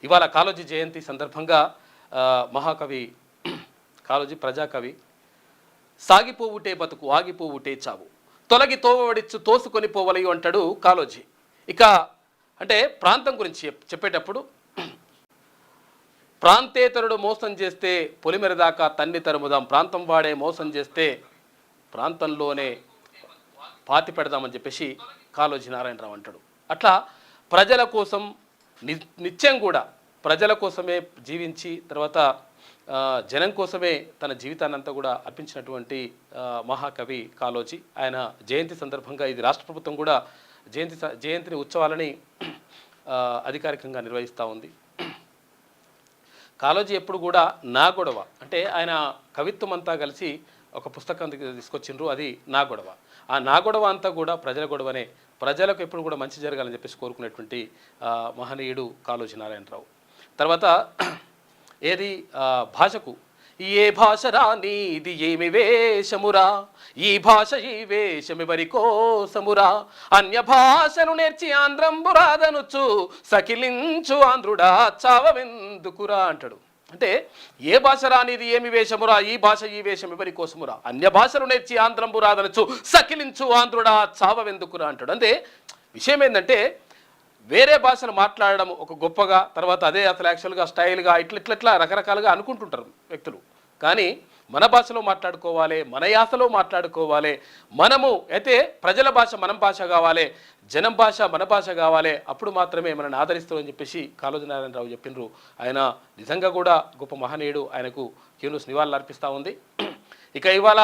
ఇవాళ కాళోజీ జయంతి సందర్భంగా మహాకవి కాళోజీ ప్రజాకవి సాగిపోవుటే బతుకు ఆగిపోవుటే చావు తొలగి తోవడిచ్చు తోసుకొని పోవలయు అంటాడు కాళోజీ. ఇక అంటే ప్రాంతం గురించి చెప్పేటప్పుడు ప్రాంతేతరుడు మోసం చేస్తే పొలిమెర దాకా తన్ని తరుముదాం, ప్రాంతం వాడే మోసం చేస్తే ప్రాంతంలోనే పాతి పెడదామని చెప్పేసి కాళోజీ నారాయణరావు అంటాడు. అట్లా ప్రజల కోసం నిత్యం కూడా ప్రజల కోసమే జీవించి తర్వాత జనం కోసమే తన జీవితాన్ని అంతా కూడా అర్పించినటువంటి మహాకవి కాళోజీ. ఆయన జయంతి సందర్భంగా ఇది రాష్ట్ర ప్రభుత్వం కూడా జయంతిని ఉత్సవాలని అధికారికంగా నిర్వహిస్తూ ఉంది. కాళోజీ ఎప్పుడు కూడా నా గొడవ అంటే ఆయన కవిత్వం అంతా కలిసి ఒక పుస్తకం తీసుకొచ్చిండ్రు, అది నా గొడవ. ఆ నా గొడవ అంతా కూడా ప్రజల గొడవనే, ప్రజలకు ఎప్పుడు కూడా మంచి జరగాలని చెప్పేసి కోరుకునేటువంటి మహనీయుడు కాళోజీ నారాయణరావు. తర్వాత ఏది భాషకు ఏ భాష రాని ఇది ఏమి వేషమురా, ఈ భాష ఈ వేషమివరి కోసమురా, అన్య భాషను నేర్చి ఆంధ్రంబురాదనుచు సకిలించు ఆంధ్రుడా చావెందుకురా అంటాడు. అంటే ఏ భాష రానిది ఏమి వేషమురా, ఈ భాష ఈ వేషం ఎవరి కోసమురా, అన్య భాషలు నేర్చి ఆంధ్రంబురాదనుచు సకిలించు ఆంధ్రుడా చావెందుకురా అంటాడు. అంటే విషయం ఏంటంటే వేరే భాషలు మాట్లాడడం ఒక గొప్పగా, తర్వాత అదే అసలు యాక్చువల్గా స్టైల్గా ఇట్లా రకరకాలుగా అనుకుంటుంటారు వ్యక్తులు. కానీ మన భాషలో మాట్లాడుకోవాలి, మన యాసలో మాట్లాడుకోవాలి. మనము అయితే ప్రజల భాష మనం భాష కావాలి, జనం భాష మన భాష కావాలి, అప్పుడు మాత్రమే మనల్ని ఆదరిస్తామని చెప్పేసి కాళోజీ నారాయణరావు చెప్పిండ్రు. ఆయన నిజంగా కూడా గొప్ప మహనీయుడు, ఆయనకు క్యూన్యూస్ నివాళులు అర్పిస్తూ ఉంది. ఇక ఇవాళ